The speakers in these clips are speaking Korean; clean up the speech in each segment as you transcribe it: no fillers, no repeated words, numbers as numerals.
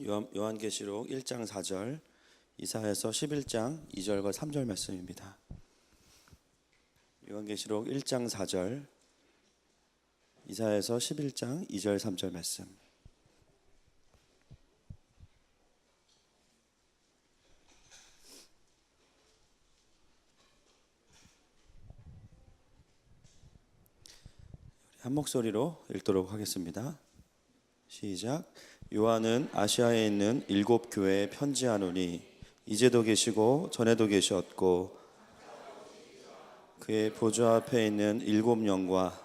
요한계시록 1장 4절, 이사야서 11장 2절과 3절 말씀입니다. 요한계시록 1장 4절, 이사야서 11장 2절 3절 말씀. 한 목소리로 읽도록 하겠습니다. 시작. 요한은 아시아에 있는 7 교회에 편지하노니 이제도 계시고 전에도 계셨고 그의 보좌 앞에 있는 7 영과,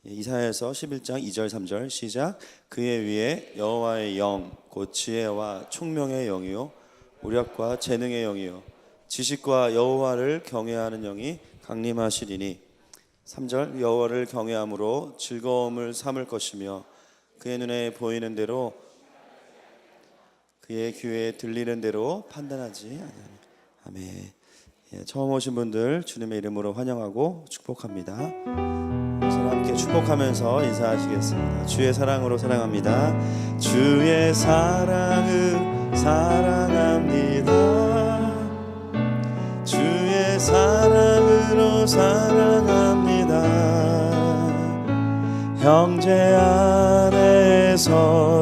이사야서 11장 2절 3절 시작. 그의 위에 여호와의 영 곧 지혜와 총명의 영이요 우력과 재능의 영이요 지식과 여호와를 경외하는 영이 강림하시리니 3절. 여호와를 경외함으로 즐거움을 삼을 것이며 그의 눈에 보이는 대로 그의 귀에 들리는 대로 판단하지 아니하니. 아멘. 처음 오신 분들 주님의 이름으로 환영하고 축복합니다. 서로 함께 축복하면서 인사하시겠습니다. 주의 사랑으로 사랑합니다. 주의 사랑을 사랑합니다. 주의 사랑으로 사랑합니다. 형제 안에서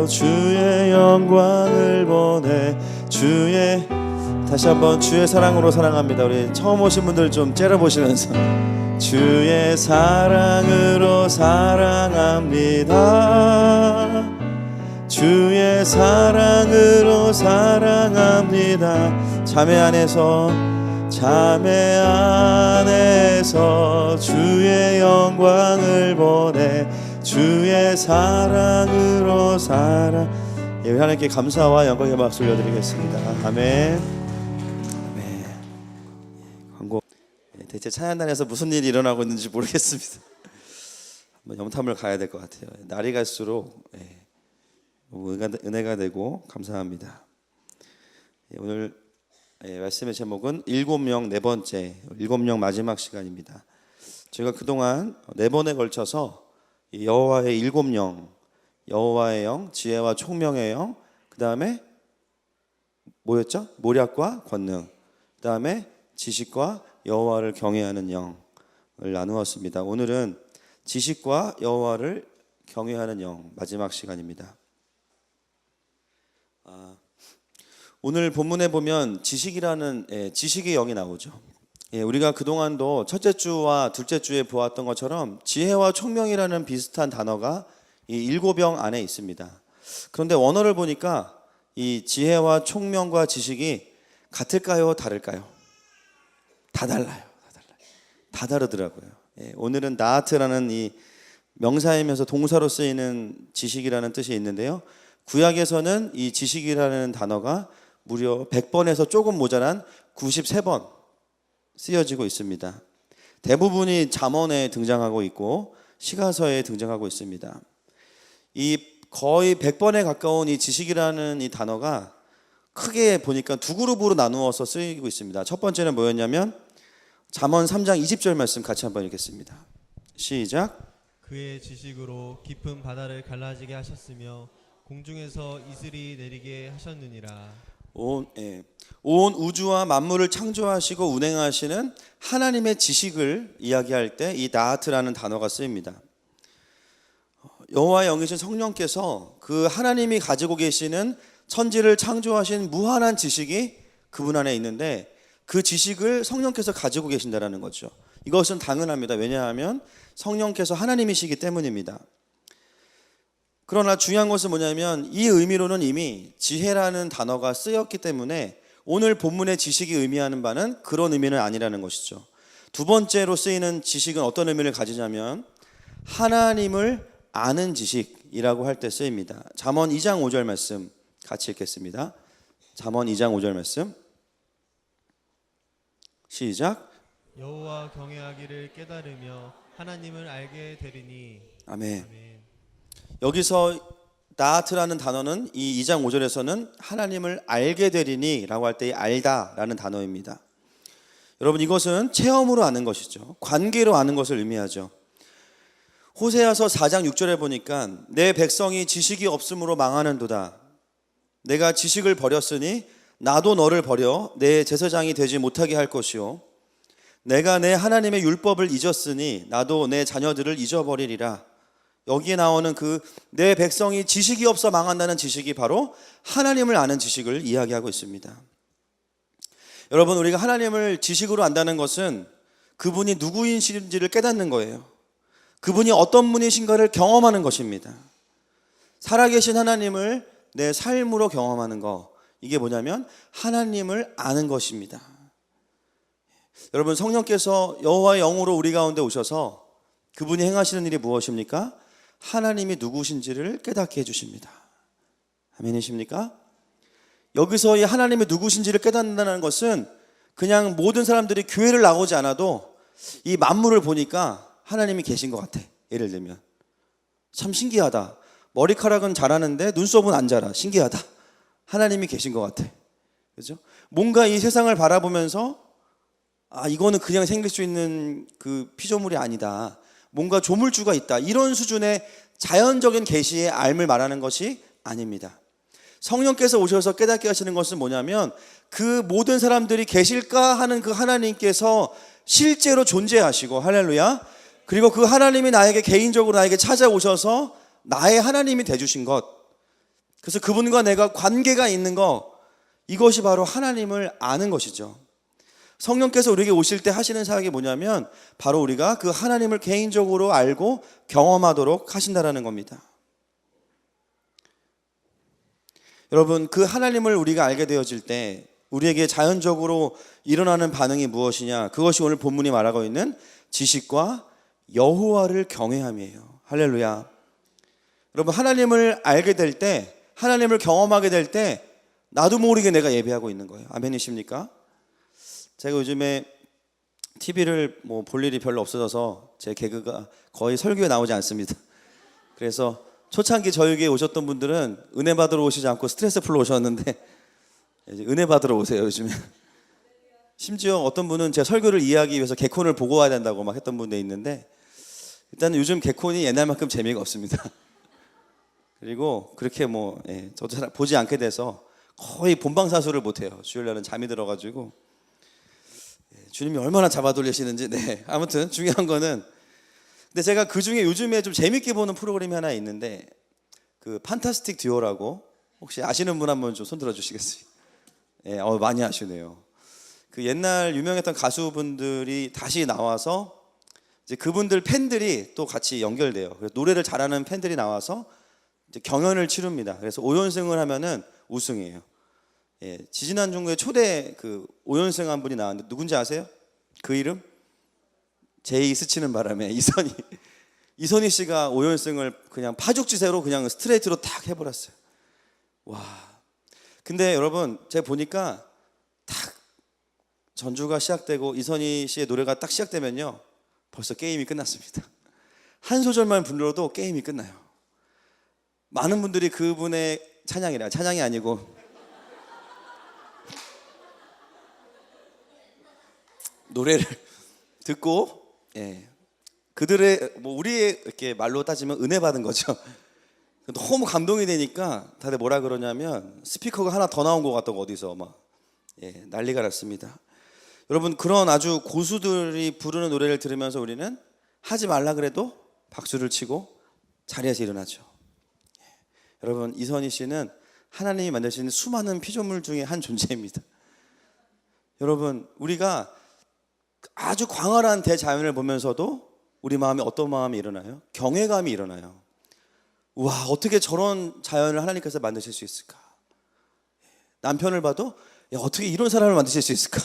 주의 영광을 보내 다시 한번 주의 사랑으로 사랑합니다. 우리 처음 오신 분들 좀 째려보시면서 주의 사랑으로 사랑합니다. 주의 사랑으로 사랑합니다. 자매 안에서 주의 영광을 보내 주의 사랑으로 하나님께 감사와 영광의 박수 올려드리겠습니다. 아멘. 아멘. 광고. 대체 찬양단에서 무슨 일이 일어나고 있는지 모르겠습니다. 한번 염탐을 가야 될 것 같아요. 날이 갈수록 은혜가 되고 감사합니다. 오늘 말씀의 제목은 7명 네 번째, 7명 마지막 시간입니다. 제가 그동안 4번에 걸쳐서 여호와의 7영, 여호와의 영, 지혜와 총명의 영, 그 다음에 뭐였죠? 모략과 권능, 그 다음에 지식과 여호와를 경외하는 영을 나누었습니다. 오늘은 지식과 여호와를 경외하는 영 마지막 시간입니다. 오늘 본문에 보면 지식이라는 지식의 영이 나오죠. 우리가 그동안도 첫째 주와 둘째 주에 보았던 것처럼 지혜와 총명이라는 비슷한 단어가 이 7영 안에 있습니다. 그런데 원어를 보니까 이 지혜와 총명과 지식이 같을까요? 다를까요? 다 달라요. 다 다르더라고요. 오늘은 나아트라는 이 명사이면서 동사로 쓰이는 지식이라는 뜻이 있는데요. 구약에서는 이 지식이라는 단어가 무려 100번에서 조금 모자란 93번 쓰여지고 있습니다. 대부분이 잠언에 등장하고 있고 시가서에 등장하고 있습니다. 이 거의 100번에 가까운 이 지식이라는 이 단어가 크게 보니까 두 그룹으로 나누어서 쓰이고 있습니다. 첫 번째는 뭐였냐면 잠언 3장 20절 말씀 같이 한번 읽겠습니다. 시작. 그의 지식으로 깊은 바다를 갈라지게 하셨으며 공중에서 이슬이 내리게 하셨느니라. 온 우주와 만물을 창조하시고 운행하시는 하나님의 지식을 이야기할 때 이 나아트라는 단어가 쓰입니다. 여호와의 영이신 성령께서 그 하나님이 가지고 계시는 천지를 창조하신 무한한 지식이 그분 안에 있는데 그 지식을 성령께서 가지고 계신다는 거죠. 이것은 당연합니다. 왜냐하면 성령께서 하나님이시기 때문입니다. 그러나 중요한 것은 뭐냐면 이 의미로는 이미 지혜라는 단어가 쓰였기 때문에 오늘 본문의 지식이 의미하는 바는 그런 의미는 아니라는 것이죠. 두 번째로 쓰이는 지식은 어떤 의미를 가지냐면 하나님을 아는 지식이라고 할 때 쓰입니다. 잠언 2장 5절 말씀 같이 읽겠습니다. 잠언 2장 5절 말씀 시작. 여호와 경외하기를 깨달으며 하나님을 알게 되리니. 아멘. 아멘. 여기서 나아트라는 단어는 이 2장 5절에서는 하나님을 알게 되리니 라고 할 때 알다 라는 단어입니다. 여러분, 이것은 체험으로 아는 것이죠. 관계로 아는 것을 의미하죠. 호세아서 4장 6절에 보니까 내 백성이 지식이 없음으로 망하는도다. 내가 지식을 버렸으니 나도 너를 버려 내 제사장이 되지 못하게 할 것이요 내가 내 하나님의 율법을 잊었으니 나도 내 자녀들을 잊어버리리라. 여기에 나오는 그 내 백성이 지식이 없어 망한다는 지식이 바로 하나님을 아는 지식을 이야기하고 있습니다. 여러분, 우리가 하나님을 지식으로 안다는 것은 그분이 누구이신지를 깨닫는 거예요. 그분이 어떤 분이신가를 경험하는 것입니다. 살아계신 하나님을 내 삶으로 경험하는 거, 이게 뭐냐면 하나님을 아는 것입니다. 여러분, 성령께서 여호와의 영으로 우리 가운데 오셔서 그분이 행하시는 일이 무엇입니까? 하나님이 누구신지를 깨닫게 해주십니다. 아멘이십니까? 여기서 이 하나님이 누구신지를 깨닫는다는 것은 그냥 모든 사람들이 교회를 나오지 않아도 이 만물을 보니까 하나님이 계신 것 같아. 예를 들면 참 신기하다. 머리카락은 자라는데 눈썹은 안 자라. 신기하다. 하나님이 계신 것 같아. 그죠? 뭔가 이 세상을 바라보면서 이거는 그냥 생길 수 있는 그 피조물이 아니다. 뭔가 조물주가 있다. 이런 수준의 자연적인 계시의 알을 말하는 것이 아닙니다. 성령께서 오셔서 깨닫게 하시는 것은 뭐냐면 그 모든 사람들이 계실까 하는 그 하나님께서 실제로 존재하시고, 할렐루야, 그리고 그 하나님이 나에게 개인적으로 나에게 찾아오셔서 나의 하나님이 되주신 것, 그래서 그분과 내가 관계가 있는 것, 이것이 바로 하나님을 아는 것이죠. 성령께서 우리에게 오실 때 하시는 사역이 뭐냐면 바로 우리가 그 하나님을 개인적으로 알고 경험하도록 하신다라는 겁니다. 여러분, 그 하나님을 우리가 알게 되어질 때 우리에게 자연적으로 일어나는 반응이 무엇이냐? 그것이 오늘 본문이 말하고 있는 지식과 여호와를 경외함이에요. 할렐루야. 여러분, 하나님을 알게 될 때, 하나님을 경험하게 될 때 나도 모르게 내가 예배하고 있는 거예요. 아멘이십니까? 제가 요즘에 TV를 볼 일이 별로 없어져서 제 개그가 거의 설교에 나오지 않습니다. 그래서 초창기 저에게 오셨던 분들은 은혜 받으러 오시지 않고 스트레스 풀러 오셨는데 이제 은혜 받으러 오세요, 요즘에. 심지어 어떤 분은 제 설교를 이해하기 위해서 개콘을 보고 와야 된다고 막 했던 분도 있는데, 일단 요즘 개콘이 옛날만큼 재미가 없습니다. 그리고 그렇게 저도 잘 보지 않게 돼서 거의 본방사수를 못해요. 주일날은 잠이 들어가지고. 주님이 얼마나 잡아돌리시는지. 아무튼 중요한 거는, 근데 제가 그 중에 요즘에 좀 재밌게 보는 프로그램이 하나 있는데, 그 판타스틱 듀오라고, 혹시 아시는 분 한번 좀 손들어 주시겠어요? 많이 아시네요. 그 옛날 유명했던 가수분들이 다시 나와서 이제 그분들 팬들이 또 같이 연결돼요. 그래서 노래를 잘하는 팬들이 나와서 이제 경연을 치릅니다. 그래서 5연승을 하면은 우승이에요. 지지난주에 초대 그 5연승 한 분이 나왔는데 누군지 아세요? 그 이름? 제이 스치는 바람에 이선희 씨가 5연승을 그냥 파죽지세로 그냥 스트레이트로 탁 해버렸어요. 와. 근데 여러분, 제가 보니까 탁 전주가 시작되고 이선희 씨의 노래가 딱 시작되면요, 벌써 게임이 끝났습니다. 한 소절만 불러도 게임이 끝나요. 많은 분들이 그분의 찬양이 아니고 노래를 듣고, 그들의 우리의 이렇게 말로 따지면 은혜 받은 거죠. 너무 감동이 되니까 다들 뭐라 그러냐면 스피커가 하나 더 나온 것 같다고 어디서 막 난리가 났습니다. 여러분, 그런 아주 고수들이 부르는 노래를 들으면서 우리는 하지 말라 그래도 박수를 치고 자리에서 일어나죠. 여러분, 이선희 씨는 하나님이 만드신 수많은 피조물 중에 한 존재입니다. 여러분, 우리가 아주 광활한 대자연을 보면서도 우리 마음에 어떤 마음이 일어나요? 경외감이 일어나요. 와, 어떻게 저런 자연을 하나님께서 만드실 수 있을까? 남편을 봐도 어떻게 이런 사람을 만드실 수 있을까?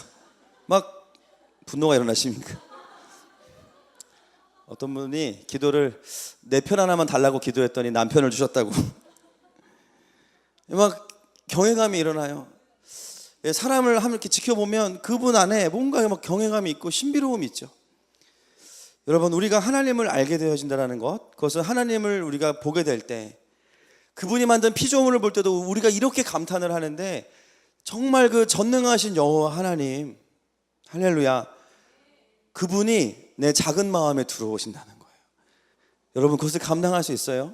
막 분노가 일어나십니까? 어떤 분이 기도를 내 편 하나만 달라고 기도했더니 남편을 주셨다고. 막 경외감이 일어나요. 사람을 이렇게 지켜보면 그분 안에 뭔가 막 경외감이 있고 신비로움이 있죠. 여러분, 우리가 하나님을 알게 되어진다는 것, 그것은 하나님을 우리가 보게 될 때, 그분이 만든 피조물을 볼 때도 우리가 이렇게 감탄을 하는데, 정말 그 전능하신 여호와 하나님, 할렐루야, 그분이 내 작은 마음에 들어오신다는 거예요. 여러분, 그것을 감당할 수 있어요?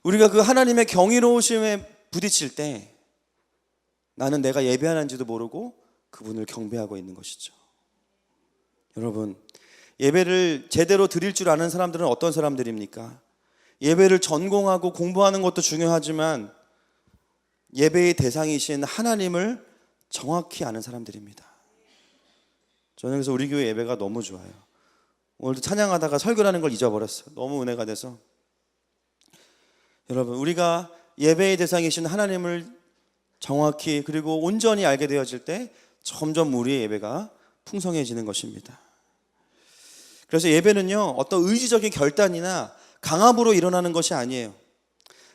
우리가 그 하나님의 경이로우심에 부딪힐 때, 나는 내가 예배하는지도 모르고 그분을 경배하고 있는 것이죠. 여러분, 예배를 제대로 드릴 줄 아는 사람들은 어떤 사람들입니까? 예배를 전공하고 공부하는 것도 중요하지만 예배의 대상이신 하나님을 정확히 아는 사람들입니다. 저는 그래서 우리 교회 예배가 너무 좋아요. 오늘도 찬양하다가 설교라는 걸 잊어버렸어요. 너무 은혜가 돼서. 여러분, 우리가 예배의 대상이신 하나님을 정확히 그리고 온전히 알게 되어질 때 점점 우리의 예배가 풍성해지는 것입니다. 그래서 예배는요, 어떤 의지적인 결단이나 강압으로 일어나는 것이 아니에요.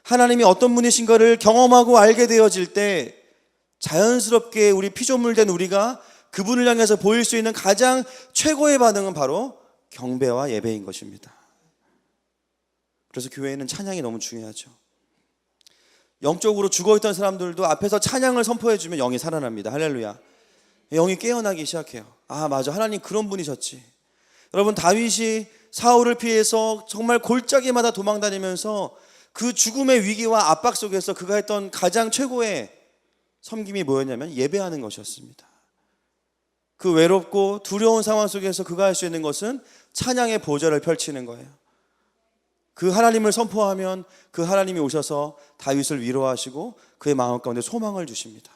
하나님이 어떤 분이신가를 경험하고 알게 되어질 때 자연스럽게 우리 피조물된 우리가 그분을 향해서 보일 수 있는 가장 최고의 반응은 바로 경배와 예배인 것입니다. 그래서 교회에는 찬양이 너무 중요하죠. 영적으로 죽어있던 사람들도 앞에서 찬양을 선포해주면 영이 살아납니다. 할렐루야. 영이 깨어나기 시작해요. 아, 맞아, 하나님 그런 분이셨지. 여러분, 다윗이 사울을 피해서 정말 골짜기마다 도망다니면서 그 죽음의 위기와 압박 속에서 그가 했던 가장 최고의 섬김이 뭐였냐면 예배하는 것이었습니다. 그 외롭고 두려운 상황 속에서 그가 할 수 있는 것은 찬양의 보좌를 펼치는 거예요. 그 하나님을 선포하면 그 하나님이 오셔서 다윗을 위로하시고 그의 마음 가운데 소망을 주십니다.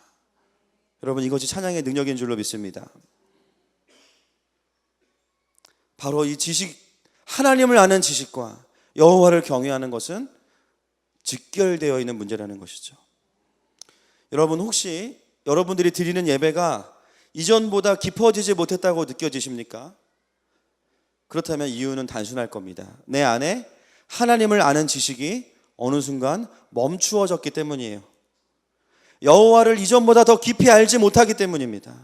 여러분, 이것이 찬양의 능력인 줄로 믿습니다. 바로 이 지식, 하나님을 아는 지식과 여호와를 경외하는 것은 직결되어 있는 문제라는 것이죠. 여러분, 혹시 여러분들이 드리는 예배가 이전보다 깊어지지 못했다고 느껴지십니까? 그렇다면 이유는 단순할 겁니다. 내 안에 하나님을 아는 지식이 어느 순간 멈추어졌기 때문이에요. 여호와를 이전보다 더 깊이 알지 못하기 때문입니다.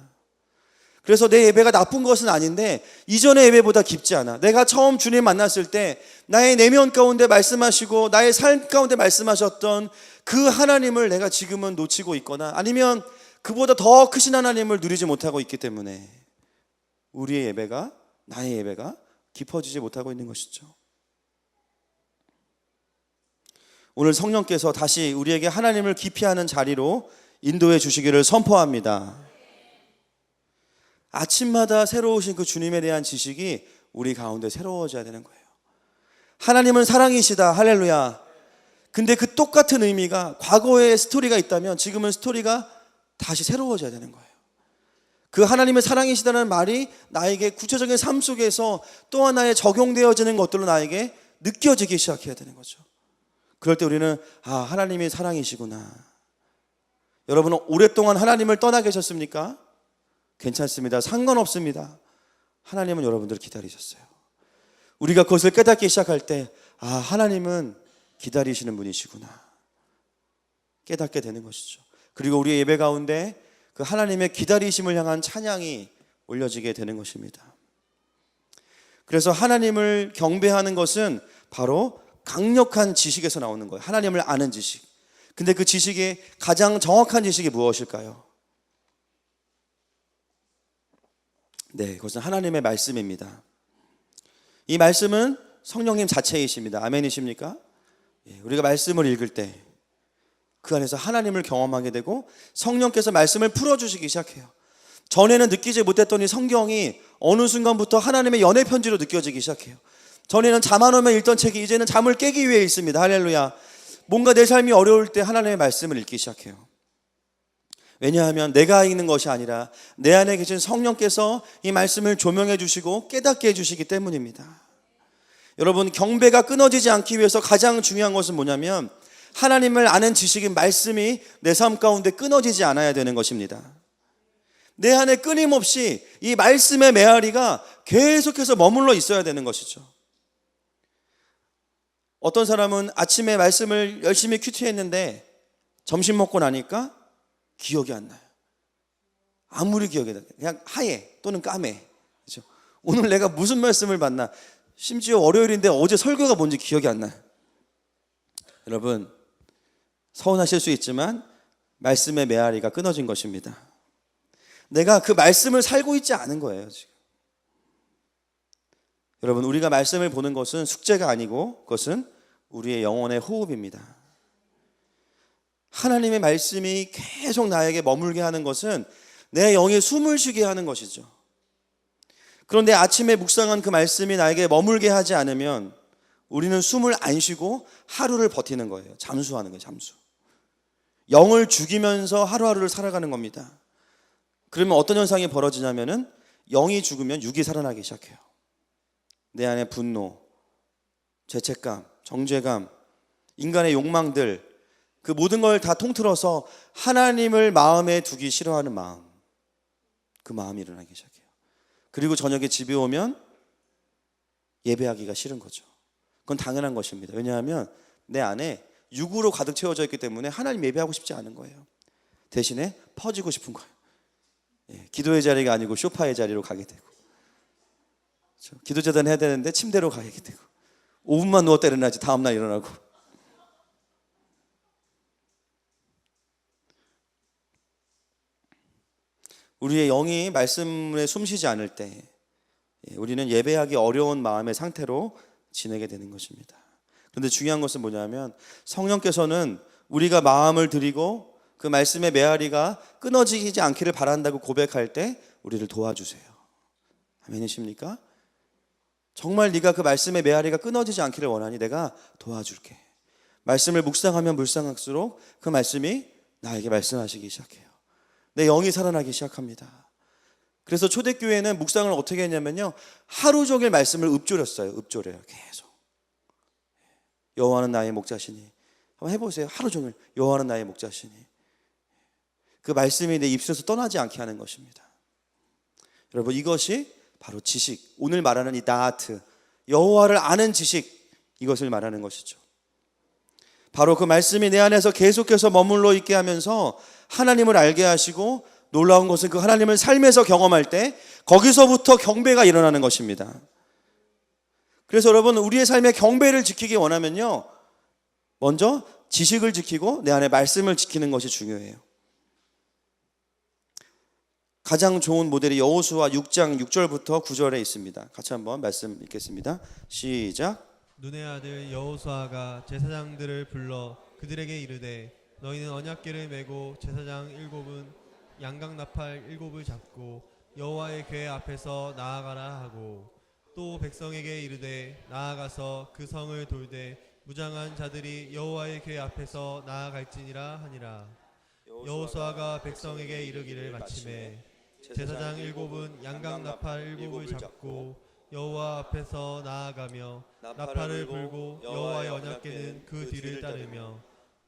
그래서 내 예배가 나쁜 것은 아닌데 이전의 예배보다 깊지 않아. 내가 처음 주님 만났을 때 나의 내면 가운데 말씀하시고 나의 삶 가운데 말씀하셨던 그 하나님을 내가 지금은 놓치고 있거나 아니면 그보다 더 크신 하나님을 누리지 못하고 있기 때문에 우리의 예배가, 나의 예배가 깊어지지 못하고 있는 것이죠. 오늘 성령께서 다시 우리에게 하나님을 깊이 아는 자리로 인도해 주시기를 선포합니다. 아침마다 새로우신 그 주님에 대한 지식이 우리 가운데 새로워져야 되는 거예요. 하나님은 사랑이시다. 할렐루야. 근데 그 똑같은 의미가 과거에 스토리가 있다면 지금은 스토리가 다시 새로워져야 되는 거예요. 그 하나님의 사랑이시다는 말이 나에게 구체적인 삶 속에서 또 하나의 적용되어지는 것들로 나에게 느껴지기 시작해야 되는 거죠. 그럴 때 우리는 하나님이 사랑이시구나. 여러분, 오랫동안 하나님을 떠나 계셨습니까? 괜찮습니다. 상관없습니다. 하나님은 여러분들을 기다리셨어요. 우리가 그것을 깨닫기 시작할 때 하나님은 기다리시는 분이시구나 깨닫게 되는 것이죠. 그리고 우리의 예배 가운데 그 하나님의 기다리심을 향한 찬양이 올려지게 되는 것입니다. 그래서 하나님을 경배하는 것은 바로 강력한 지식에서 나오는 거예요. 하나님을 아는 지식. 근데 그 지식의 가장 정확한 지식이 무엇일까요? 네, 그것은 하나님의 말씀입니다. 이 말씀은 성령님 자체이십니다. 아멘이십니까? 우리가 말씀을 읽을 때 그 안에서 하나님을 경험하게 되고 성령께서 말씀을 풀어주시기 시작해요. 전에는 느끼지 못했던 이 성경이 어느 순간부터 하나님의 연애 편지로 느껴지기 시작해요. 전에는 잠 안 오면 읽던 책이 이제는 잠을 깨기 위해 읽습니다. 할렐루야. 뭔가 내 삶이 어려울 때 하나님의 말씀을 읽기 시작해요. 왜냐하면 내가 읽는 것이 아니라 내 안에 계신 성령께서 이 말씀을 조명해 주시고 깨닫게 해주시기 때문입니다. 여러분, 경배가 끊어지지 않기 위해서 가장 중요한 것은 뭐냐면 하나님을 아는 지식인 말씀이 내 삶 가운데 끊어지지 않아야 되는 것입니다. 내 안에 끊임없이 이 말씀의 메아리가 계속해서 머물러 있어야 되는 것이죠. 어떤 사람은 아침에 말씀을 열심히 큐티했는데 점심 먹고 나니까 기억이 안 나요. 아무리 기억이 나요. 그냥 하얘 또는 까매. 그렇죠? 오늘 내가 무슨 말씀을 받나. 심지어 월요일인데 어제 설교가 뭔지 기억이 안 나요. 여러분, 서운하실 수 있지만 말씀의 메아리가 끊어진 것입니다. 내가 그 말씀을 살고 있지 않은 거예요, 지금. 여러분, 우리가 말씀을 보는 것은 숙제가 아니고 그것은 우리의 영혼의 호흡입니다. 하나님의 말씀이 계속 나에게 머물게 하는 것은 내 영에 숨을 쉬게 하는 것이죠. 그런데 아침에 묵상한 그 말씀이 나에게 머물게 하지 않으면 우리는 숨을 안 쉬고 하루를 버티는 거예요. 잠수하는 거예요. 잠수. 영을 죽이면서 하루하루를 살아가는 겁니다. 그러면 어떤 현상이 벌어지냐면은 영이 죽으면 육이 살아나기 시작해요. 내 안에 분노, 죄책감, 정죄감, 인간의 욕망들, 그 모든 걸 다 통틀어서 하나님을 마음에 두기 싫어하는 마음, 그 마음이 일어나기 시작해요. 그리고 저녁에 집에 오면 예배하기가 싫은 거죠. 그건 당연한 것입니다. 왜냐하면 내 안에 육으로 가득 채워져 있기 때문에 하나님 예배하고 싶지 않은 거예요. 대신에 퍼지고 싶은 거예요. 기도의 자리가 아니고 소파의 자리로 가게 되고, 그렇죠? 기도재단 해야 되는데 침대로 가게 되고, 5분만 누웠다 일어나지 다음날 일어나고. 우리의 영이 말씀에 숨쉬지 않을 때 우리는 예배하기 어려운 마음의 상태로 지내게 되는 것입니다. 그런데 중요한 것은 뭐냐면 성령께서는 우리가 마음을 드리고 그 말씀의 메아리가 끊어지지 않기를 바란다고 고백할 때 우리를 도와주세요. 아멘이십니까? 정말 네가 그 말씀의 메아리가 끊어지지 않기를 원하니 내가 도와줄게. 말씀을 묵상하면 묵상할수록 그 말씀이 나에게 말씀하시기 시작해요. 내 영이 살아나기 시작합니다. 그래서 초대교회는 묵상을 어떻게 했냐면요, 하루 종일 말씀을 읊조렸어요. 읊조려요. 계속. 여호와는 나의 목자시니. 한번 해보세요. 하루 종일 여호와는 나의 목자시니. 그 말씀이 내 입술에서 떠나지 않게 하는 것입니다. 여러분, 이것이 바로 지식, 오늘 말하는 이 다하트, 여호와를 아는 지식, 이것을 말하는 것이죠. 바로 그 말씀이 내 안에서 계속해서 머물러 있게 하면서 하나님을 알게 하시고, 놀라운 것은 그 하나님을 삶에서 경험할 때 거기서부터 경배가 일어나는 것입니다. 그래서 여러분, 우리의 삶의 경배를 지키기 원하면요, 먼저 지식을 지키고 내 안에 말씀을 지키는 것이 중요해요. 가장 좋은 모델이 여호수아 6장 6절부터 9절에 있습니다. 같이 한번 말씀 읽겠습니다. 시작. 눈의 아들 여호수아가 제사장들을 불러 그들에게 이르되 너희는 언약궤를 메고 제사장 7은 양각 나팔 7을 잡고 여호와의 궤 앞에서 나아가라 하고, 또 백성에게 이르되 나아가서 그 성을 돌되 무장한 자들이 여호와의 궤 앞에서 나아갈지니라 하니라. 여호수아가 백성에게 이르기를 마침에 제사장 7은 양각 나팔 7을 잡고 여호와 앞에서 나아가며 나팔을 불고 여호와의 언약궤는 그 뒤를 따르며,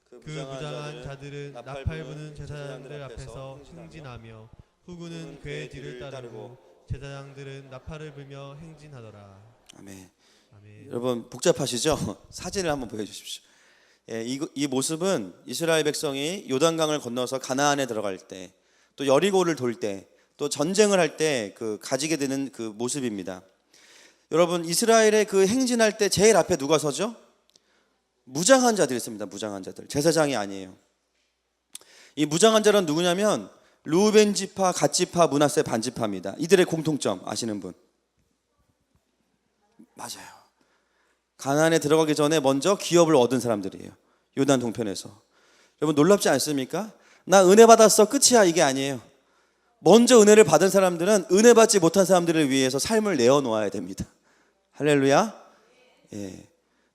그 무장한 자들은 나팔 부는 제사장들 앞에서 행진하며 후군은 그의 뒤를 따르고 제사장들은 나팔을 불며 행진하더라. 아멘. 아멘. 여러분, 복잡하시죠? 사진을 한번 보여주십시오. 이 모습은 이스라엘 백성이 요단강을 건너서 가나안에 들어갈 때, 또 여리고를 돌 때, 또 전쟁을 할 때 그 가지게 되는 그 모습입니다. 여러분, 이스라엘의 그 행진할 때 제일 앞에 누가 서죠? 무장한 자들이 있습니다. 무장한 자들. 제사장이 아니에요. 이 무장한 자는 누구냐면 르우벤 지파, 갓 지파, 므낫세 반 지파입니다. 이들의 공통점 아시는 분? 맞아요. 가나안에 들어가기 전에 먼저 기업을 얻은 사람들이에요. 요단 동편에서. 여러분, 놀랍지 않습니까? 나 은혜 받았어, 끝이야, 이게 아니에요. 먼저 은혜를 받은 사람들은 은혜 받지 못한 사람들을 위해서 삶을 내어놓아야 됩니다. 할렐루야. 예.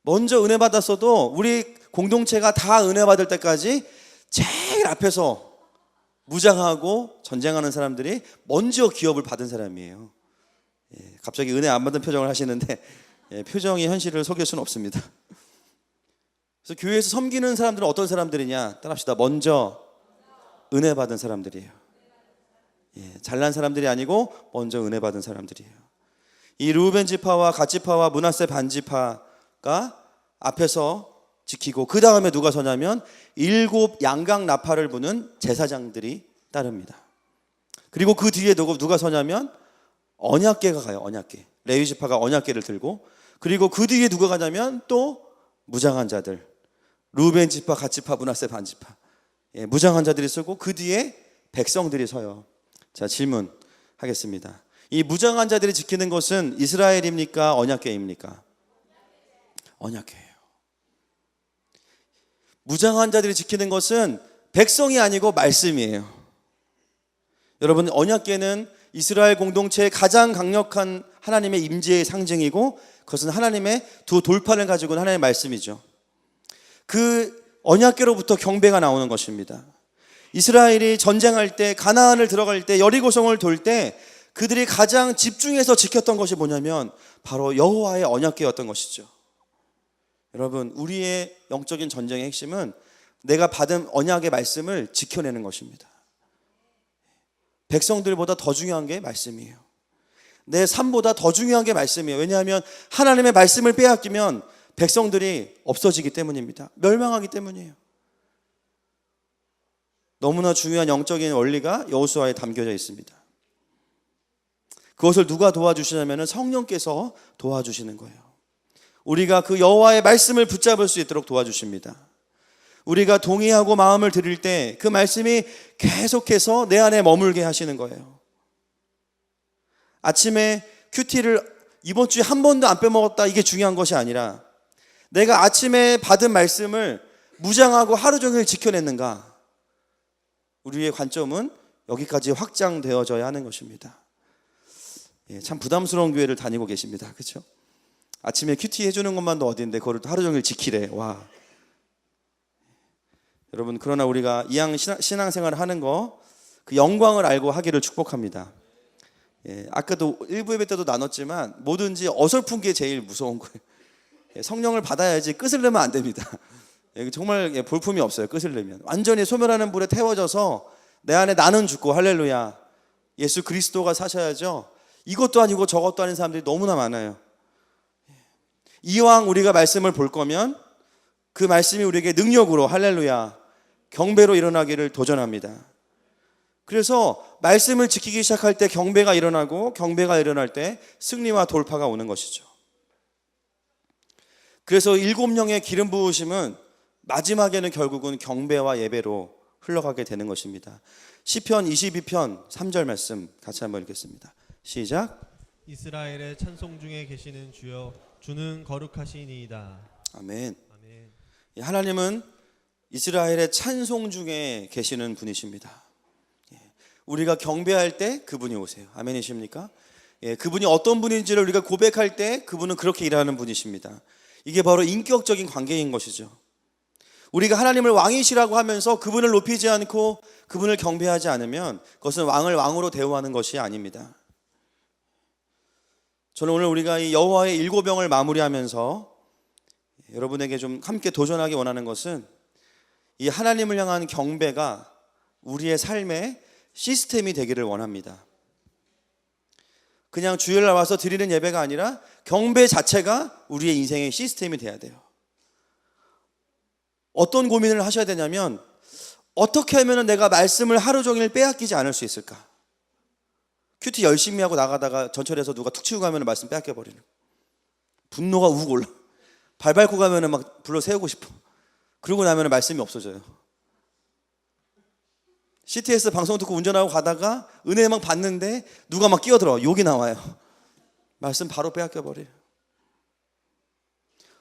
먼저 은혜 받았어도 우리 공동체가 다 은혜 받을 때까지 제일 앞에서 무장하고 전쟁하는 사람들이 먼저 기업을 받은 사람이에요. 예. 갑자기 은혜 안 받은 표정을 하시는데, 예, 표정이 현실을 속일 수는 없습니다. 그래서 교회에서 섬기는 사람들은 어떤 사람들이냐? 따라합시다. 먼저 은혜 받은 사람들이에요. 예, 잘난 사람들이 아니고 먼저 은혜 받은 사람들이에요. 이 르우벤 지파와 갓 지파와 므낫세 반 지파가 앞에서 지키고, 그 다음에 누가 서냐면 7 양각 나팔을 부는 제사장들이 따릅니다. 그리고 그 뒤에 누가 서냐면 언약궤가 가요. 언약궤. 레위 지파가 언약궤를 들고, 그리고 그 뒤에 누가 가냐면 또 무장한 자들, 르우벤 지파, 갓 지파, 므낫세 반 지파, 예, 무장한 자들이 서고 그 뒤에 백성들이 서요. 자, 질문하겠습니다. 이 무장한 자들이 지키는 것은 이스라엘입니까? 언약궤입니까? 언약궤예요. 무장한 자들이 지키는 것은 백성이 아니고 말씀이에요. 여러분, 언약궤는 이스라엘 공동체의 가장 강력한 하나님의 임재의 상징이고, 그것은 하나님의 두 돌판을 가지고 있는 하나님의 말씀이죠. 그 언약궤로부터 경배가 나오는 것입니다. 이스라엘이 전쟁할 때, 가나안을 들어갈 때, 여리고성을 돌 때 그들이 가장 집중해서 지켰던 것이 뭐냐면 바로 여호와의 언약궤였던 것이죠. 여러분, 우리의 영적인 전쟁의 핵심은 내가 받은 언약의 말씀을 지켜내는 것입니다. 백성들보다 더 중요한 게 말씀이에요. 내 삶보다 더 중요한 게 말씀이에요. 왜냐하면 하나님의 말씀을 빼앗기면 백성들이 없어지기 때문입니다. 멸망하기 때문이에요. 너무나 중요한 영적인 원리가 여호수아에 담겨져 있습니다. 그것을 누가 도와주시냐면 성령께서 도와주시는 거예요. 우리가 그 여호와의 말씀을 붙잡을 수 있도록 도와주십니다. 우리가 동의하고 마음을 드릴 때 그 말씀이 계속해서 내 안에 머물게 하시는 거예요. 아침에 큐티를 이번 주에 한 번도 안 빼먹었다, 이게 중요한 것이 아니라 내가 아침에 받은 말씀을 무장하고 하루 종일 지켜냈는가, 우리의 관점은 여기까지 확장되어져야 하는 것입니다. 참 부담스러운 교회를 다니고 계십니다. 그렇죠? 아침에 큐티 해주는 것만도 어딘데 그걸 하루 종일 지키래. 와. 여러분, 그러나 우리가 이왕 신앙생활을 하는 거, 그 영광을 알고 하기를 축복합니다. 아까도 일부 예배 때도 나눴지만 뭐든지 어설픈 게 제일 무서운 거예요. 성령을 받아야지 끝을 내면 안 됩니다. 정말 볼품이 없어요. 끝을 내면 완전히 소멸하는 불에 태워져서 내 안에 나는 죽고, 할렐루야, 예수 그리스도가 사셔야죠. 이것도 아니고 저것도 아닌 사람들이 너무나 많아요. 이왕 우리가 말씀을 볼 거면 그 말씀이 우리에게 능력으로, 할렐루야, 경배로 일어나기를 도전합니다. 그래서 말씀을 지키기 시작할 때 경배가 일어나고, 경배가 일어날 때 승리와 돌파가 오는 것이죠. 그래서 7명의 기름 부으심은 마지막에는 결국은 경배와 예배로 흘러가게 되는 것입니다. 시편 22편 3절 말씀 같이 한번 읽겠습니다. 시작. 이스라엘의 찬송 중에 계시는 주여, 주는 거룩하시니이다. 아멘. 아멘. 하나님은 이스라엘의 찬송 중에 계시는 분이십니다. 우리가 경배할 때 그분이 오세요. 아멘이십니까? 그분이 어떤 분인지를 우리가 고백할 때 그분은 그렇게 일하는 분이십니다. 이게 바로 인격적인 관계인 것이죠. 우리가 하나님을 왕이시라고 하면서 그분을 높이지 않고 그분을 경배하지 않으면 그것은 왕을 왕으로 대우하는 것이 아닙니다. 저는 오늘 우리가 이 여호와의 7영을 마무리하면서 여러분에게 좀 함께 도전하기 원하는 것은 이 하나님을 향한 경배가 우리의 삶의 시스템이 되기를 원합니다. 그냥 주일날 와서 드리는 예배가 아니라 경배 자체가 우리의 인생의 시스템이 돼야 돼요. 어떤 고민을 하셔야 되냐면, 어떻게 하면 내가 말씀을 하루 종일 빼앗기지 않을 수 있을까? 큐티 열심히 하고 나가다가 전철에서 누가 툭 치고 가면 말씀 빼앗겨버리는, 분노가 우욱 올라, 발 밟고 가면 막 불러 세우고 싶어. 그러고 나면 말씀이 없어져요. CTS 방송 듣고 운전하고 가다가 은혜 막 받는데 누가 막 끼어들어, 욕이 나와요. 말씀 바로 빼앗겨버려요.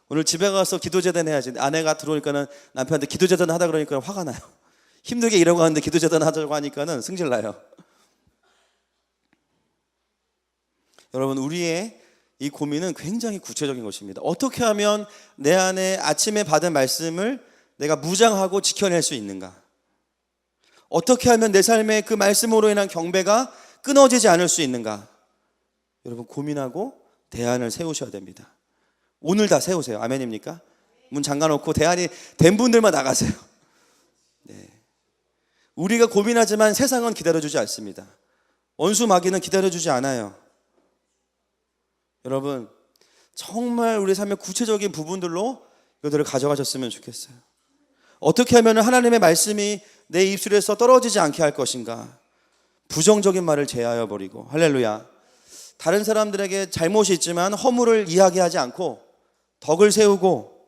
오늘 집에 가서 기도제단 해야지. 아내가 들어오니까는 남편한테 기도제단 하다 그러니까 화가 나요. 힘들게 일하고 하는데 기도제단 하자고 하니까는 승질 나요. 여러분, 우리의 이 고민은 굉장히 구체적인 것입니다. 어떻게 하면 내 안에 아침에 받은 말씀을 내가 무장하고 지켜낼 수 있는가? 어떻게 하면 내 삶에 그 말씀으로 인한 경배가 끊어지지 않을 수 있는가? 여러분, 고민하고 대안을 세우셔야 됩니다. 오늘 다 세우세요. 아멘입니까? 문 잠가놓고 대안이 된 분들만 나가세요. 네. 우리가 고민하지만 세상은 기다려주지 않습니다. 원수 마귀는 기다려주지 않아요. 여러분, 정말 우리 삶의 구체적인 부분들로 이것들을 가져가셨으면 좋겠어요. 어떻게 하면 하나님의 말씀이 내 입술에서 떨어지지 않게 할 것인가? 부정적인 말을 제하여 버리고, 할렐루야, 다른 사람들에게 잘못이 있지만 허물을 이야기하지 않고 덕을 세우고,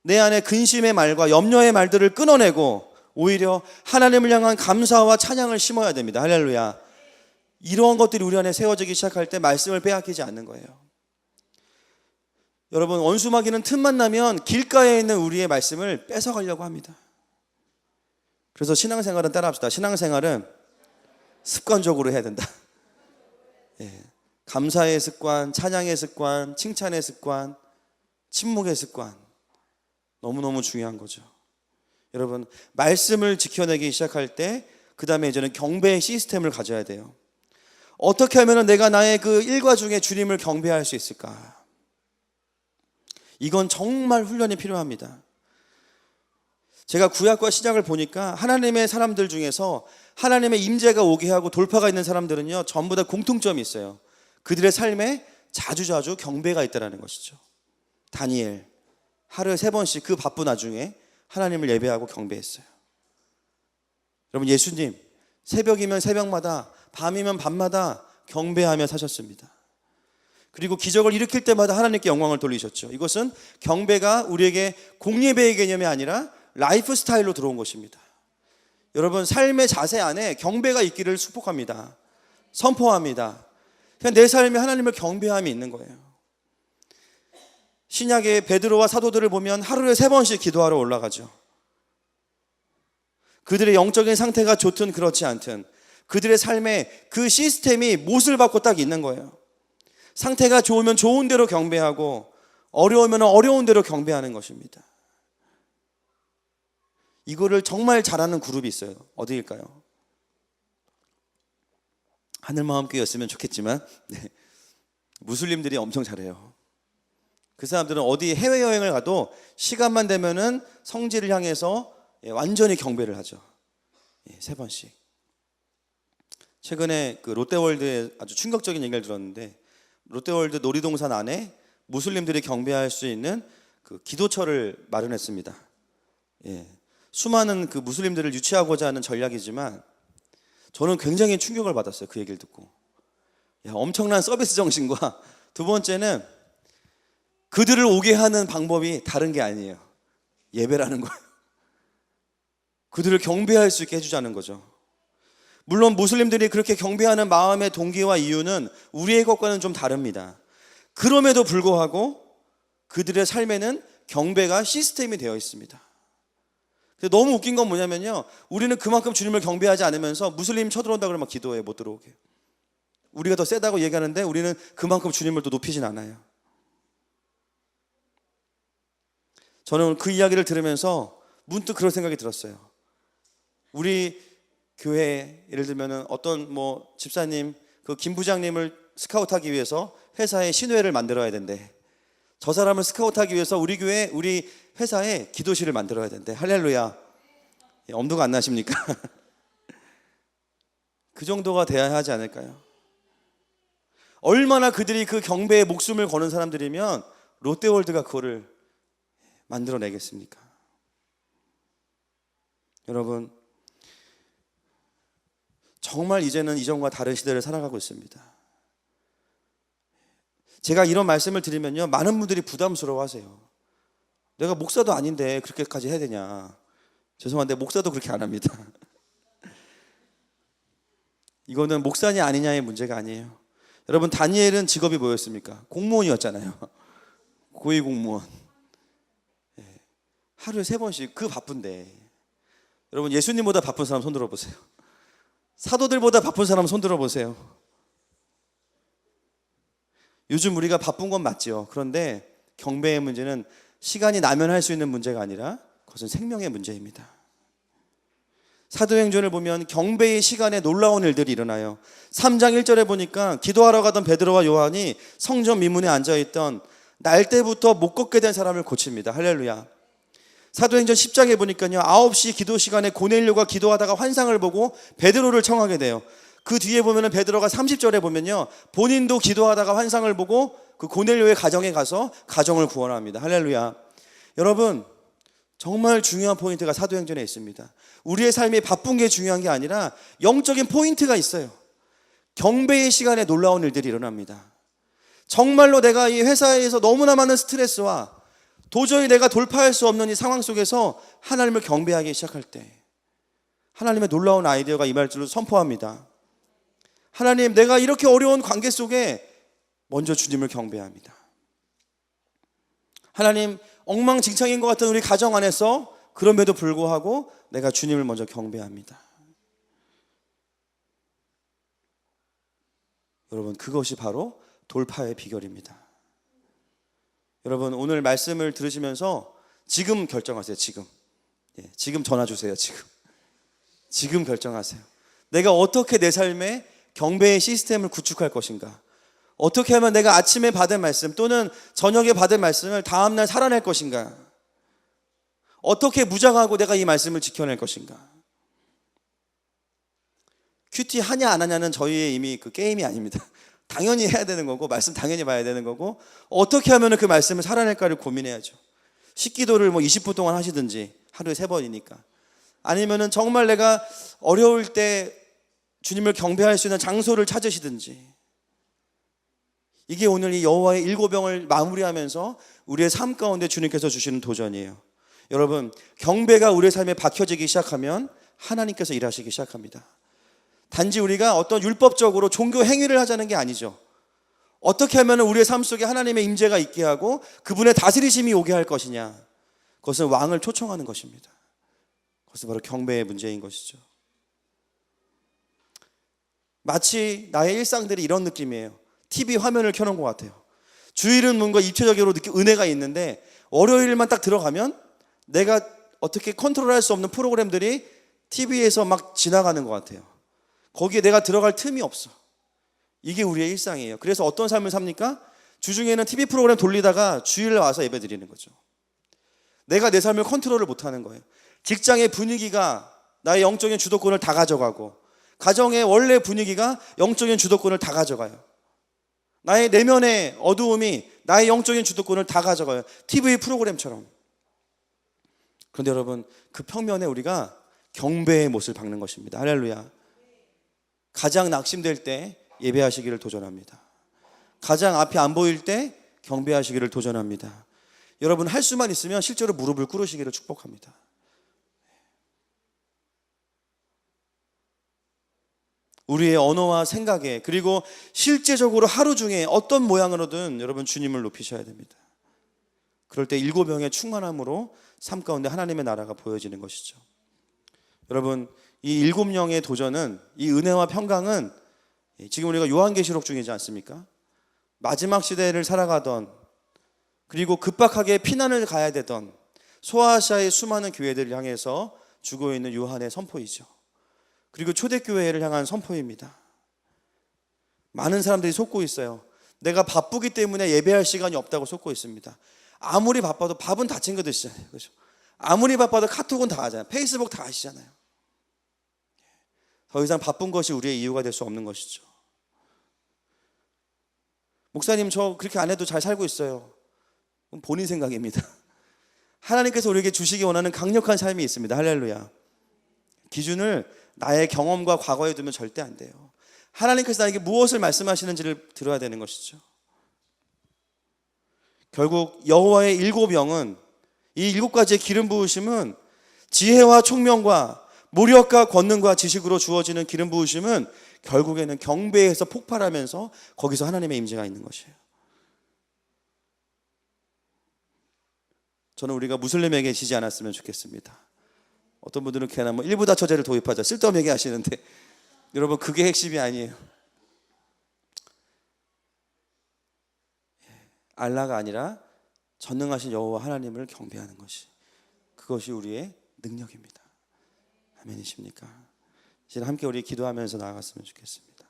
내 안에 근심의 말과 염려의 말들을 끊어내고 오히려 하나님을 향한 감사와 찬양을 심어야 됩니다. 할렐루야. 이러한 것들이 우리 안에 세워지기 시작할 때 말씀을 빼앗기지 않는 거예요. 여러분, 원수마귀는 틈만 나면 길가에 있는 우리의 말씀을 뺏어가려고 합니다. 그래서 신앙생활은 따라합시다. 신앙생활은 습관적으로 해야 된다. 예. 감사의 습관, 찬양의 습관, 칭찬의 습관, 침묵의 습관, 너무너무 중요한 거죠. 여러분, 말씀을 지켜내기 시작할 때 그 다음에 이제는 경배의 시스템을 가져야 돼요. 어떻게 하면 내가 나의 그 일과 중에 주님을 경배할 수 있을까? 이건 정말 훈련이 필요합니다. 제가 구약과 신약을 보니까 하나님의 사람들 중에서 하나님의 임재가 오게 하고 돌파가 있는 사람들은요, 전부 다 공통점이 있어요. 그들의 삶에 자주자주 경배가 있다는 것이죠. 다니엘, 하루에 3번씩 그 바쁜 와중에 하나님을 예배하고 경배했어요. 여러분, 예수님 새벽이면 새벽마다, 밤이면 밤마다 경배하며 사셨습니다. 그리고 기적을 일으킬 때마다 하나님께 영광을 돌리셨죠. 이것은 경배가 우리에게 공예배의 개념이 아니라 라이프 스타일로 들어온 것입니다. 여러분, 삶의 자세 안에 경배가 있기를 축복합니다. 선포합니다. 그냥 내 삶에 하나님을 경배함이 있는 거예요. 신약의 베드로와 사도들을 보면 하루에 3번씩 기도하러 올라가죠. 그들의 영적인 상태가 좋든 그렇지 않든 그들의 삶에 그 시스템이 못을 받고 딱 있는 거예요. 상태가 좋으면 좋은 대로 경배하고 어려우면 어려운 대로 경배하는 것입니다. 이거를 정말 잘하는 그룹이 있어요. 어디일까요? 하늘마음교회였으면 좋겠지만 무슬림들이 엄청 잘해요. 그 사람들은 어디 해외여행을 가도 시간만 되면은 성지를 향해서 완전히 경배를 하죠. 3번씩. 최근에 그 롯데월드에 아주 충격적인 얘기를 들었는데, 롯데월드 놀이동산 안에 무슬림들이 경배할 수 있는 그 기도처를 마련했습니다. 수많은 그 무슬림들을 유치하고자 하는 전략이지만 저는 굉장히 충격을 받았어요. 그 얘기를 듣고. 엄청난 서비스 정신과, 두 번째는 그들을 오게 하는 방법이 다른 게 아니에요. 예배라는 거예요. 그들을 경배할 수 있게 해주자는 거죠. 물론 무슬림들이 그렇게 경배하는 마음의 동기와 이유는 우리의 것과는 좀 다릅니다. 그럼에도 불구하고 그들의 삶에는 경배가 시스템이 되어 있습니다. 너무 웃긴 건 뭐냐면요, 우리는 그만큼 주님을 경배하지 않으면서 무슬림 쳐들어온다 그러면 기도해 못 들어오게. 우리가 더 세다고 얘기하는데 우리는 그만큼 주님을 또 높이진 않아요. 저는 그 이야기를 들으면서 문득 그런 생각이 들었어요. 우리 교회, 예를 들면 어떤 집사님, 그 김 부장님을 스카우트하기 위해서 회사에 신회를 만들어야 된대. 저 사람을 스카우트하기 위해서 우리 교회, 우리 회사에 기도실을 만들어야 된대. 할렐루야. 엄두가 안 나십니까? 그 정도가 돼야 하지 않을까요? 얼마나 그들이 그 경배에 목숨을 거는 사람들이면 롯데월드가 그거를 만들어내겠습니까? 여러분, 정말 이제는 이전과 다른 시대를 살아가고 있습니다. 제가 이런 말씀을 드리면요, 많은 분들이 부담스러워하세요. 내가 목사도 아닌데 그렇게까지 해야 되냐. 죄송한데 목사도 그렇게 안 합니다. 이거는 목사냐 아니냐의 문제가 아니에요. 여러분, 다니엘은 직업이 뭐였습니까? 공무원이었잖아요. 고위공무원. 하루에 3번씩, 그 바쁜데. 여러분, 예수님보다 바쁜 사람 손 들어보세요. 사도들보다 바쁜 사람 손 들어보세요. 요즘 우리가 바쁜 건 맞죠. 그런데 경배의 문제는 시간이 나면 할 수 있는 문제가 아니라 그것은 생명의 문제입니다. 사도행전을 보면 경배의 시간에 놀라운 일들이 일어나요. 3장 1절에 보니까 기도하러 가던 베드로와 요한이 성전 미문에 앉아있던 날 때부터 못 걷게 된 사람을 고칩니다. 할렐루야. 사도행전 10장에 보니까요, 9시 기도 시간에 고넬료가 기도하다가 환상을 보고 베드로를 청하게 돼요. 그 뒤에 보면은 베드로가 30절에 보면요, 본인도 기도하다가 환상을 보고 그 고넬료의 가정에 가서 가정을 구원합니다. 할렐루야. 여러분, 정말 중요한 포인트가 사도행전에 있습니다. 우리의 삶이 바쁜 게 중요한 게 아니라 영적인 포인트가 있어요. 경배의 시간에 놀라운 일들이 일어납니다. 정말로 내가 이 회사에서 너무나 많은 스트레스와 도저히 내가 돌파할 수 없는 이 상황 속에서 하나님을 경배하기 시작할 때 하나님의 놀라운 아이디어가 임할 줄로 선포합니다. 하나님, 내가 이렇게 어려운 관계 속에 먼저 주님을 경배합니다. 하나님, 엉망진창인 것 같은 우리 가정 안에서 그럼에도 불구하고 내가 주님을 먼저 경배합니다. 여러분, 그것이 바로 돌파의 비결입니다. 여러분, 오늘 말씀을 들으시면서 지금 결정하세요. 지금 전화 주세요. 지금 결정하세요. 내가 어떻게 내 삶에 경배의 시스템을 구축할 것인가? 어떻게 하면 내가 아침에 받은 말씀 또는 저녁에 받은 말씀을 다음날 살아낼 것인가? 어떻게 무장하고 내가 이 말씀을 지켜낼 것인가? 큐티 하냐 안 하냐는 저희의 이미 그 게임이 아닙니다. 당연히 해야 되는 거고, 말씀 당연히 봐야 되는 거고, 어떻게 하면 그 말씀을 살아낼까를 고민해야죠. 식기도를 20분 동안 하시든지, 하루에 3번이니까. 아니면은 정말 내가 어려울 때 주님을 경배할 수 있는 장소를 찾으시든지. 이게 오늘 이 여호와의 7병을 마무리하면서 우리의 삶 가운데 주님께서 주시는 도전이에요. 여러분, 경배가 우리의 삶에 박혀지기 시작하면 하나님께서 일하시기 시작합니다. 단지 우리가 어떤 율법적으로 종교 행위를 하자는 게 아니죠. 어떻게 하면 우리의 삶 속에 하나님의 임재가 있게 하고 그분의 다스리심이 오게 할 것이냐. 그것은 왕을 초청하는 것입니다. 그것은 바로 경배의 문제인 것이죠. 마치 나의 일상들이 이런 느낌이에요. TV 화면을 켜놓은 것 같아요. 주일은 뭔가 입체적으로 은혜가 있는데 월요일만 딱 들어가면 내가 어떻게 컨트롤할 수 없는 프로그램들이 TV에서 막 지나가는 것 같아요. 거기에 내가 들어갈 틈이 없어. 이게 우리의 일상이에요. 그래서 어떤 삶을 삽니까? 주중에는 TV 프로그램 돌리다가 주일에 와서 예배 드리는 거죠. 내가 내 삶을 컨트롤을 못하는 거예요. 직장의 분위기가 나의 영적인 주도권을 다 가져가고, 가정의 원래 분위기가 영적인 주도권을 다 가져가요. 나의 내면의 어두움이 나의 영적인 주도권을 다 가져가요. TV 프로그램처럼. 그런데 여러분, 그 평면에 우리가 경배의 못을 박는 것입니다. 할렐루야. 가장 낙심될 때 예배하시기를 도전합니다. 가장 앞이 안 보일 때 경배하시기를 도전합니다. 여러분, 할 수만 있으면 실제로 무릎을 꿇으시기를 축복합니다. 우리의 언어와 생각에, 그리고 실제적으로 하루 중에 어떤 모양으로든 여러분 주님을 높이셔야 됩니다. 그럴 때 7병의 충만함으로 삶 가운데 하나님의 나라가 보여지는 것이죠. 여러분, 이 7영의 도전은, 이 은혜와 평강은 지금 우리가 요한계시록 중이지 않습니까? 마지막 시대를 살아가던, 그리고 급박하게 피난을 가야 되던 소아시아의 수많은 교회들을 향해서 주고 있는 요한의 선포이죠. 그리고 초대교회를 향한 선포입니다. 많은 사람들이 속고 있어요. 내가 바쁘기 때문에 예배할 시간이 없다고 속고 있습니다. 아무리 바빠도 밥은 다 챙겨 드시잖아요. 그렇죠? 아무리 바빠도 카톡은 다 하잖아요. 페이스북 다 하시잖아요. 더 이상 바쁜 것이 우리의 이유가 될 수 없는 것이죠. 목사님, 저 그렇게 안 해도 잘 살고 있어요. 그건 본인 생각입니다. 하나님께서 우리에게 주시기 원하는 강력한 삶이 있습니다. 할렐루야. 기준을 나의 경험과 과거에 두면 절대 안 돼요. 하나님께서 나에게 무엇을 말씀하시는지를 들어야 되는 것이죠. 결국 여호와의 7영은, 이 7가지의 기름 부으심은 지혜와 총명과 무력과 권능과 지식으로 주어지는 기름 부으심은 결국에는 경배에서 폭발하면서 거기서 하나님의 임재가 있는 것이에요. 저는 우리가 무슬림에게 지지 않았으면 좋겠습니다. 어떤 분들은 그냥 1부다 처제를 도입하자, 쓸데없는 얘기 하시는데 여러분, 그게 핵심이 아니에요. 알라가 아니라 전능하신 여호와 하나님을 경배하는 것이, 그것이 우리의 능력입니다. 아멘이십니까? 이제 함께 우리 기도하면서 나아갔으면 좋겠습니다.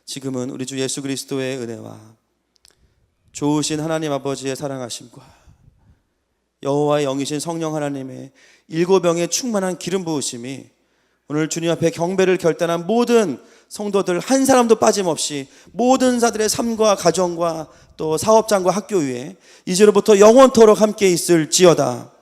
지금은 우리 주 예수 그리스도의 은혜와 좋으신 하나님 아버지의 사랑하심과 여호와의 영이신 성령 하나님의 7병의 충만한 기름 부으심이 오늘 주님 앞에 경배를 결단한 모든 성도들 한 사람도 빠짐없이 모든 자들의 삶과 가정과 또 사업장과 학교 위에 이제로부터 영원토록 함께 있을지어다.